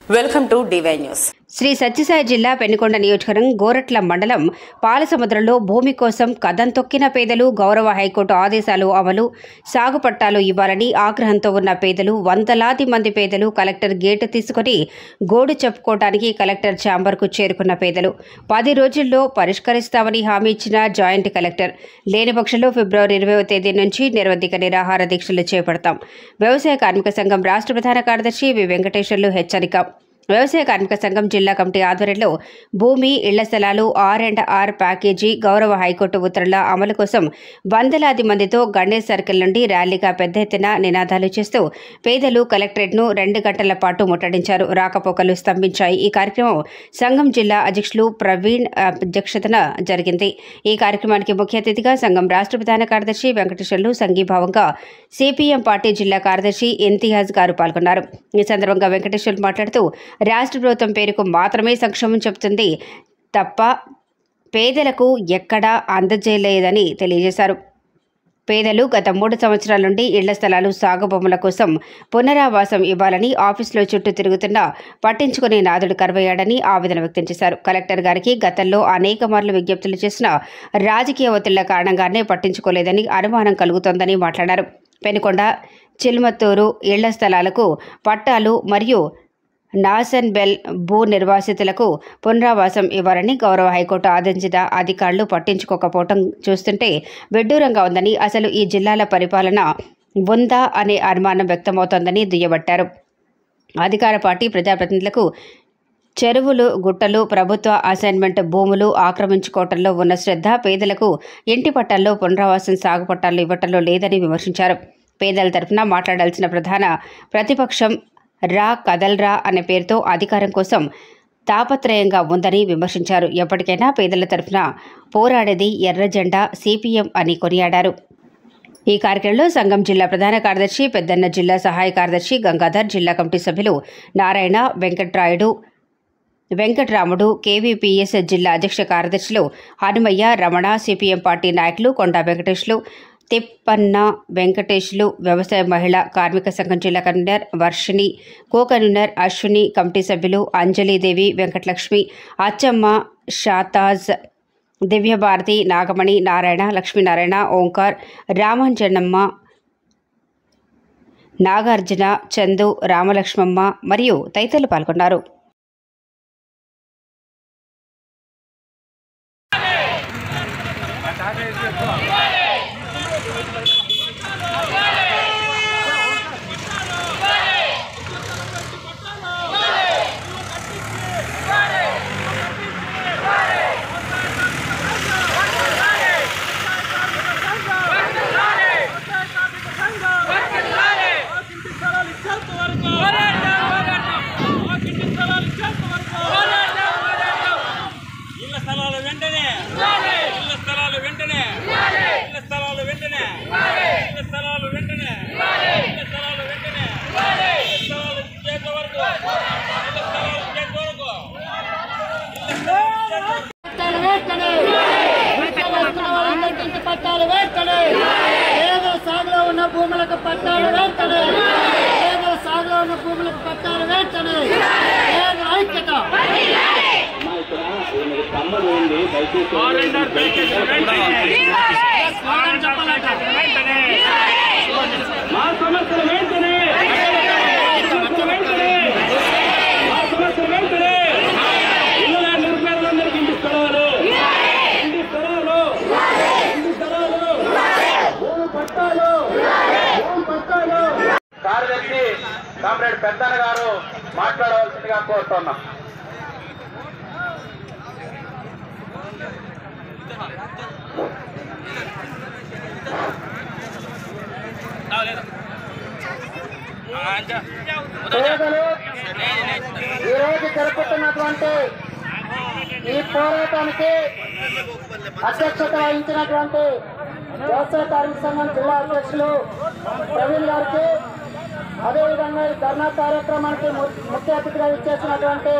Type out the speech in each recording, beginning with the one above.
Welcome to DY news. Sri Sathya Sai జిల్లా పెనుకొండ నియోజకవర్గం గోరట్ల మండలం పాలసముద్రంలో భూమి కోసం కదం తొక్కిన పేదలు గౌరవ హైకోర్టు ఆదేశాలు అమలు సాగు పట్టాలు ఇవ్వాలని ఆగ్రహంతో ఉన్న పేదలు వందలాది మంది పేదలు కలెక్టర్ గేటు తీసుకుని గోడు చెప్పుకోవడానికి కలెక్టర్ ఛాంబర్కు చేరుకున్న పేదలు 10 రోజుల్లో పరిష్కరిస్తామని హామీ ఇచ్చిన జాయింట్ కలెక్టర్ లేని పక్షంలో ఫిబ్రవరి 20వ తేదీ నుంచి నిరవధిక నిరాహార దీక్షలు చేపడతాం. వ్యవసాయ కార్మిక సంఘం రాష్ట్ర ప్రధాన కార్యదర్శి వి వెంకటేశ్వర్లు హెచ్చరిక. వ్యవసాయ కార్మిక సంఘం జిల్లా కమిటీ ఆధ్వర్యంలో భూమి ఇళ్ల స్థలాలు R&R ప్యాకేజీ గౌరవ హైకోర్టు ఉత్తర్వుల అమలు కోసం వందలాది మందితో గణేష్ సర్కిల్ నుండి ర్యాలీగా పెద్ద ఎత్తున నినాదాలు చేస్తూ పేదలు కలెక్టరేట్ను 2 గంటల పాటు ముట్టడించారు. రాకపోకలు స్తంభించాయి. ఈ కార్యక్రమం సంఘం జిల్లా అధ్యక్షులు ప్రవీణ్ అధ్యక్షతన జరిగింది. ఈ కార్యక్రమానికి ముఖ్య అతిథిగా సంఘం రాష్ట్ర ప్రధాన కార్యదర్శి వెంకటేశ్వర్లు, సంఘీభావంగా సిపిఎం పార్టీ జిల్లా కార్యదర్శి ఇంతియాజ్ గారు పాల్గొన్నారు. ఈ సందర్భంగా వెంకటేశ్వర్లు మాట్లాడుతూ రాష్ట్ర ప్రభుత్వం పేరుకు మాత్రమే సంక్షేమం చెబుతుంది తప్ప పేదలకు ఎక్కడా అందజేయలేదని తెలియజేశారు. పేదలు గత 3 సంవత్సరాల నుండి ఇళ్ల స్థలాలు సాగు భూముల కోసం పునరావాసం ఇవ్వాలని ఆఫీసులో చుట్టూ తిరుగుతున్నా పట్టించుకునే నాదుడు కరువయ్యాడని ఆవేదన వ్యక్తం చేశారు. కలెక్టర్ గారికి గతంలో అనేక మార్లు విజ్ఞప్తులు చేసిన రాజకీయ ఒత్తిళ్ల కారణంగానే పట్టించుకోలేదని అనుమానం కలుగుతోందని మాట్లాడారు. పెనుకొండ, చిల్మత్తూరు ఇళ్ల స్థలాలకు పట్టాలు మరియు నాసన్ బెల్ భూ నిర్వాసితులకు పునరావాసం ఇవ్వాలని గౌరవ హైకోర్టు ఆదేశించిన అధికారులు పట్టించుకోకపోవడం చూస్తుంటే విడ్డూరంగా ఉందని, అసలు ఈ జిల్లాల పరిపాలన ఉందా అనే అనుమానం వ్యక్తమవుతోందని దుయ్యబట్టారు. అధికార పార్టీ ప్రజాప్రతినిధులకు చెరువులు, గుట్టలు, ప్రభుత్వ అసైన్మెంట్ భూములు ఆక్రమించుకోవడంలో ఉన్న శ్రద్ధ పేదలకు ఇంటి పట్టాల్లో పునరావాసం సాగు పట్టాలు ఇవ్వటంలో లేదని విమర్శించారు. పేదల తరఫున మాట్లాడాల్సిన ప్రధాన ప్రతిపక్షం రా కదల్రా అనే పేరుతో అధికారం కోసం తాపత్రయంగా ఉందని విమర్శించారు. ఎప్పటికైనా పేదల తరఫున పోరాడేది ఎర్ర జెండా సిపిఎం అని కొనియాడారు. ఈ కార్యక్రమంలో సంఘం జిల్లా ప్రధాన కార్యదర్శి పెద్దన్న, జిల్లా సహాయ కార్యదర్శి గంగాధర్, జిల్లా కమిటీ సభ్యులు నారాయణ, వెంకటరాముడు, కేవీపీఎస్ జిల్లా అధ్యక్ష కార్యదర్శులు హనుమయ్య, రమణ, సిపిఎం పార్టీ నాయకులు కొండా వెంకటేశ్లు, తిప్పన్న వెంకటేశ్లు, వ్యవసాయ మహిళా కార్మిక సంఘం జిల్లా convener Varshini, co convener Ashwini, committee సభ్యులు అంజలీదేవి, వెంకటలక్ష్మి, అచ్చమ్మ, షాతాజ్, దివ్యభారతి, నాగమణి, నారాయణ, లక్ష్మీనారాయణ, ఓంకార్, రామంజనమ్మ, నాగార్జున, చందు, రామలక్ష్మమ్మ మరియు తదితరులు పాల్గొన్నారు. పట్టాలు వేస్తడే పేదల సాగులో ఉన్న భూములకు పట్టాలు వేస్తడే పేదల సాగులో ఉన్న భూములకు పట్టాలు వేస్తడే పేదల ఐక్యత మా సమస్యలు వెంటనే ఇళ్ళ నిర్మాణాలందరికీ ఇంటి స్థలాలు కార్యదర్శి కామ్రేడ్ పెద్దన్న గారు మాట్లాడవలసిందిగా కోరుతున్నాం. ఈరోజు జరుపుతున్నటువంటి ఈ పోరాటానికి అధ్యక్షత వహించినటువంటి వ్యవసాయ కార్మిక సంఘం జిల్లా అధ్యక్షులు ప్రవీణ్ గారికి, అదేవిధంగా ఈ ధర్నా కార్యక్రమానికి ముఖ్య అతిథిగా ఇచ్చేసినటువంటి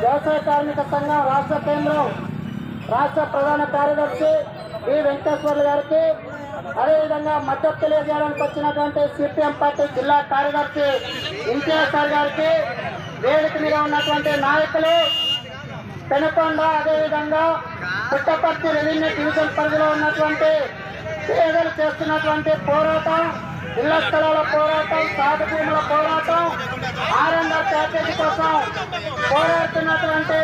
వ్యవసాయ కార్మిక సంఘం రాష్ట్ర కేంద్రం రాష్ట్ర ప్రధాన కార్యదర్శి వి వెంకటేశ్వర్లు గారికి, అదేవిధంగా మద్దతు తెలియజేయడానికి వచ్చినటువంటి సిపిఎం పార్టీ జిల్లా కార్యదర్శి ఇంతియాజ్ సార్ గారికి, వేదిక మీద ఉన్నటువంటి నాయకులు, పెనుకొండ అదేవిధంగా పుట్టపర్తి రెవెన్యూ డివిజన్ పరిధిలో ఉన్నటువంటి పేదలు చేస్తున్నటువంటి పోరాటం, ఇళ్ల స్థలాల పోరాటం, సాగు భూముల పోరాటం, R&R ప్యాకేజీ కోసం పోరాడుతున్నటువంటి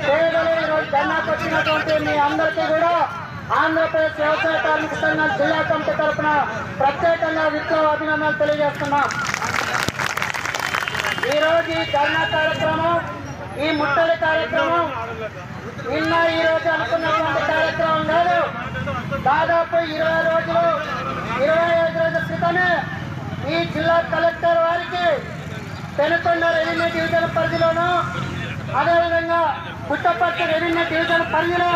పేదలు ఈరోజు ధర్నాకు వచ్చినటువంటి మీ అందరికీ కూడా ఆంధ్రప్రదేశ్ వ్యవసాయ కార్మిక సంఘం జిల్లా కమిటీ తరఫున ప్రత్యేకంగా విప్లవ అభినందనలు తెలియజేస్తున్నాం. ఈరోజు ఈ ధర్నా కార్యక్రమం, ఈ ముట్టడి కార్యక్రమం నిన్న ఈ రోజు అనుకున్నటువంటి కార్యక్రమం కాదు. దాదాపు 20 రోజులు 25 రోజుల క్రితమే ఈ జిల్లా కలెక్టర్ వారికి పెనుకొండ రెవెన్యూ డివిజన్ పరిధిలోనూ అదేవిధంగా పుట్టపర్తి రెవెన్యూ డివిజన్ పరిధిలో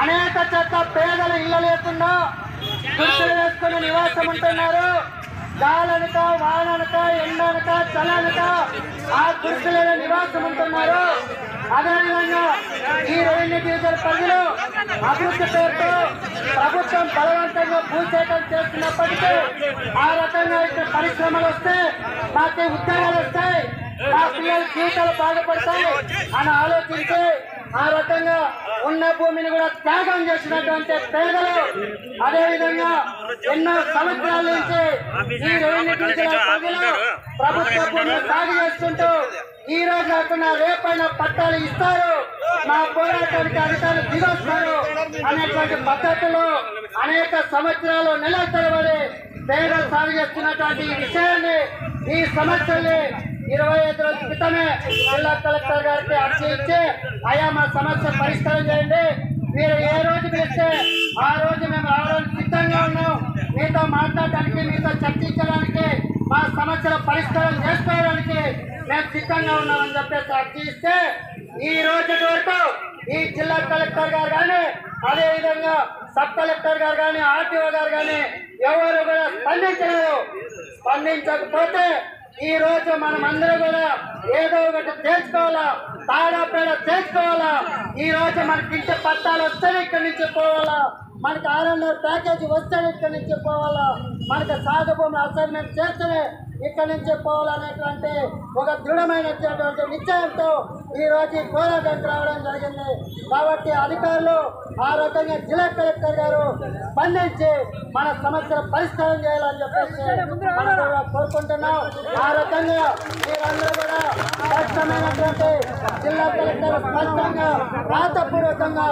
అనేక చోట్ల పేదలు ఇళ్ల లేకుండా గుర్తులు వేసుకుని నివాసం ఉంటున్నారు. గాలనక, వాననక, ఎండనక, చలనక ఆ గుర్తుల నివాసం ఉంటున్నారు. అదేవిధంగా ఈ రెవెన్యూ డివిజన్ పరిధిలో అభివృద్ధి పేరుతో ప్రభుత్వం బలవంతంగా భూసేకరణ చేస్తున్నప్పటికీ ఆ రకంగా ఇక్కడ పరిశ్రమలు వస్తే మాకు ఉద్యోగాలు వస్తాయి, మా పిల్లల జీవితాలు బాగుపడతాయి అని ఆలోచించి ఆ రకంగా ఉన్న భూమిని కూడా త్యాగం చేసినటువంటి పేదలు, అదేవిధంగా ఎన్నో సంవత్సరాల నుంచి ఈ రెవెన్యూ డివిజన్ పరిధిలో ప్రభుత్వ భూమిని సాగు చేస్తుంటూ ఈ రోజు కాకుండా రేపైనా పట్టాలు ఇస్తారు, మా పోరాటానికి అధికారులు దిగొస్తారు అనేటువంటి పద్ధతిలో అనేక సంవత్సరాలు నెలల తరబడి పేదలు సాగు చేస్తున్నటువంటి ఈ విషయాన్ని, ఈ సమస్యల్ని 25 రోజుల క్రితమే జిల్లా కలెక్టర్ గారికి అర్జీ ఇచ్చి అయ్యా మా సమస్య పరిష్కారం చేయండి, మీరు ఏ రోజు పిలిస్తే ఆ రోజు మేము రావడానికి సిద్ధంగా ఉన్నాం, మీతో మాట్లాడడానికి, మీతో చర్చించడానికి, మా సమస్యల పరిష్కారం చేసుకోవడానికి మేము సిద్ధంగా ఉన్నామని చెప్పేసి అర్జీ ఇస్తే ఈ రోజు వరకు ఈ జిల్లా కలెక్టర్ గారు కానీ అదేవిధంగా సబ్ కలెక్టర్ గారు కానీ ఆర్టీఓ గారు కానీ ఎవరు కూడా స్పందించలేదు. స్పందించకపోతే ఈ రోజు మనం అందరూ కూడా ఏదో ఒకటి తెలుసుకోవాలా, తాడాపేడ తెలుసుకోవాలా. ఈ రోజు మనకి ఇంటి పట్టాలు వస్తే ఇక్కడి నుంచి పోవాలా, మనకి R&R ప్యాకేజీ వస్తే ఇక్కడి నుంచి పోవాలా, మనకి సాగు భూమి అసైన్మెంట్ చేస్తే ఇక్కడి నుంచి పోవాలనేటువంటి ఒక దృఢమైనటువంటి నిశ్చయంతో ఈ రోజు ఈ పోరాటానికి రావడం జరిగింది. కాబట్టి అధికారులు ఆ రకంగా జిల్లా కలెక్టర్ గారు స్పందించి మన సమస్యల పరిష్కారం చేయాలని చెప్పేసి మనం కూడా కోరుకుంటున్నాం. ఆ రకంగా మీరందరూ కూడా స్పష్టమైనటువంటి జిల్లా కలెక్టర్ స్పష్టంగా రాతపూర్వకంగా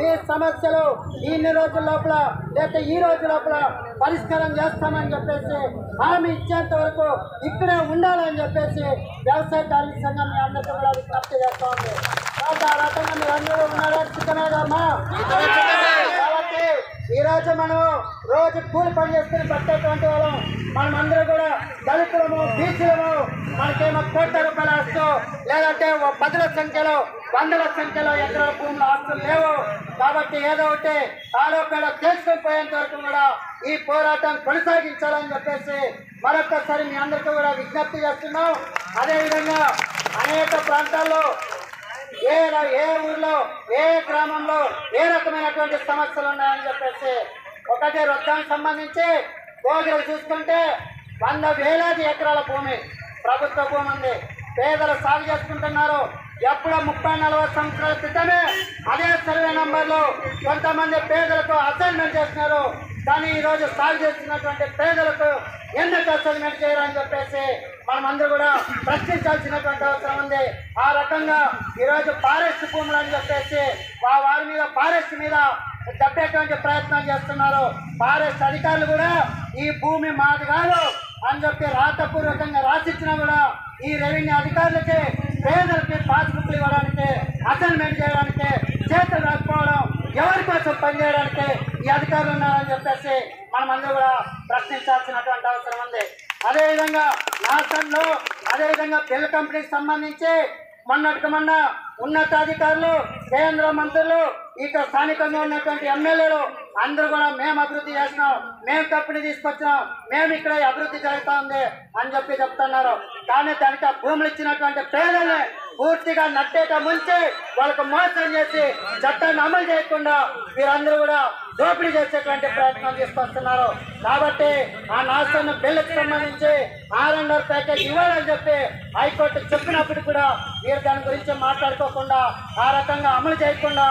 ఈ సమస్యలు ఇన్ని రోజుల లోపల లేకపోతే ఈ రోజు లోపల పరిష్కారం చేస్తామని చెప్పేసి హామీ ఇచ్చేంత వరకు ఇక్కడే ఉండాలని చెప్పేసి వ్యవసాయ కార్మిక సంఘం మీ అందరికీ కూడా విజ్ఞప్తి చేస్తా ఉంది. కాబట్టి ఆ రకంగా మీరు అందరూ ఉన్నారా? సిద్ధమేదమ్మా? కాబట్టి ఈ రోజు మనం రోజు కూలి పని చేసుకుని పట్టేటువంటి వాళ్ళం, మనమందరూ కూడా దళితులము, బీసీలము, మనకేమో కోట్ల రూపాయల ఆస్తు లేదంటే 10ల సంఖ్యలో 100ల సంఖ్యలో ఎకరాల భూముల ఆస్తులు లేవు. కాబట్టి ఏదో ఒకటి తాలోపేడ చేసుకుని పోయేంత వరకు కూడా ఈ పోరాటం కొనసాగించాలని చెప్పేసి మరొకసారి మీ అందరికీ కూడా విజ్ఞప్తి చేస్తున్నాం. అదేవిధంగా అనేక ప్రాంతాల్లో ఏ ఊర్లో ఏ గ్రామంలో ఏ రకమైనటువంటి సమస్యలు ఉన్నాయని చెప్పేసి ఒకటి వృద్ధానికి సంబంధించి భోగిలు చూసుకుంటే 100 వేలాది ఎకరాల భూమి ప్రభుత్వ భూమి ఉంది, పేదలు సాగు చేసుకుంటున్నారు. ఎప్పుడో 30-40 సంవత్సరాల క్రితమే అదే సర్వే నంబర్లో కొంతమంది పేదలకు అసైన్మెంట్ చేస్తున్నారు. కానీ ఈరోజు సాగు చేస్తున్నటువంటి పేదలకు ఎందుకు అసైన్మెంట్ చేయరని చెప్పేసి మనం అందరూ కూడా ప్రశ్నించాల్సినటువంటి అవసరం ఉంది. ఆ రకంగా ఈరోజు ఫారెస్ట్ భూములు అని చెప్పేసి వారి మీద ఫారెస్ట్ మీద తప్పేటువంటి ప్రయత్నం చేస్తున్నారు. ఫారెస్ట్ అధికారులు కూడా ఈ భూమి మాది కాదు అని చెప్పి రాతపూర్వకంగా రాసిచ్చినా కూడా ఈ రెవెన్యూ అధికారులకి పేదలకి పాస్బుక్లు ఇవ్వడానికి, అసైన్మెంట్ చేయడానికి, చేతులు రాకపోవడం, ఎవరి కోసం పనిచేయడానికి ఈ అధికారులు ఉన్నారని చెప్పేసి మనం అందరూ కూడా ప్రశ్నించాల్సినటువంటి అవసరం ఉంది. అదేవిధంగా రాష్ట్రంలో అదేవిధంగా బిల్ కంపెనీకి సంబంధించి మొన్న ఉన్నతాధికారులు, కేంద్ర మంత్రులు, ఇక్కడ స్థానికంగా ఉన్నటువంటి ఎమ్మెల్యేలు అందరూ కూడా మేము అభివృద్ధి చేసినాం, మేము కంపెనీ తీసుకొచ్చినాం, మేము ఇక్కడ అభివృద్ధి జరుగుతూ ఉంది అని చెప్పి చెప్తున్నారు. కానీ దానికి భూములు ఇచ్చినటువంటి పేదల్ని పూర్తిగా నట్టేట ముంచి వాళ్ళకు మోసం చేసి చట్టాన్ని అమలు చేయకుండా వీరందరూ కూడా దోపిడీ చేసేటువంటి ప్రయత్నం తీసుకొస్తున్నారు. కాబట్టి ఆ నాశన బిల్లుకు సంబంధించి R&R ప్యాకేజ్ ఇవ్వాలని చెప్పి హైకోర్టు చెప్పినప్పుడు కూడా వీరు దాని గురించి మాట్లాడుకోకుండా ఆ రకంగా అమలు చేయకుండా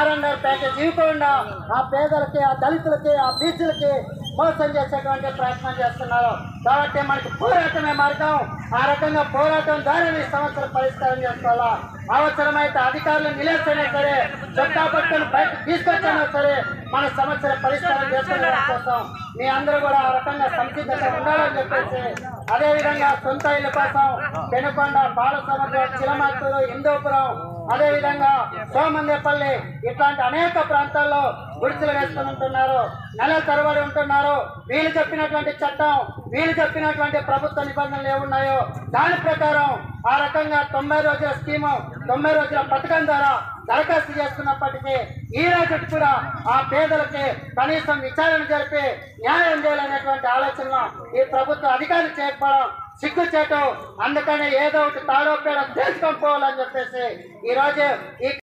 R&R ప్యాకేజ్ ఇవ్వకుండా ఆ పేదలకి, ఆ దళితులకి, ఆ బీసీలకి మోసం చేసేటువంటి ప్రయత్నం చేస్తున్నారు. కాబట్టి మనకి పోరాటమే మార్గం. ఆ రకంగా పోరాటం ద్వారా ఈ సమస్యలు పరిష్కారం చేసుకోవాలా. అవసరమైతే అధికారులు నిలేసైనా సరే, చట్టా పట్టుకుని బయటకు తీసుకొచ్చినా సరే మన సమస్యల పరిష్కారం చేసుకునే కోసం మీ అందరూ కూడా ఆ రకంగా సంసిద్ధంగా ఉండాలని చెప్పేసి, అదేవిధంగా సొంత ఇళ్ల కోసం పెనుకొండ, బాలసముద్రం, చిలమత్తూరు, హిందూపురం, అదేవిధంగా సోమందేపల్లి ఇట్లాంటి అనేక ప్రాంతాల్లో గుడిసెలు వేసుకుని ఉంటున్నారు. నెలల తరబడి ఉంటున్నారు. వీళ్ళు చెప్పినటువంటి చట్టం, వీళ్ళు చెప్పినటువంటి ప్రభుత్వ నిబంధనలు ఏమున్నాయో దాని ప్రకారం ఆ రకంగా 90 రోజుల స్కీము, 90 రోజుల పథకం ద్వారా దరఖాస్తు చేసుకున్నప్పటికీ ఈ రోజు కూడా ఆ పేదలకి కనీసం విచారణ జరిపి న్యాయం చేయాలనేటువంటి ఆలోచన ఈ ప్రభుత్వ అధికారులు చేయకపోవడం సిగ్గుచేటు. అందుకని ఏదో ఒకటి తాడో పేడ తెలుసుకొని పోవాలని చెప్పేసి ఈ రోజు ఈ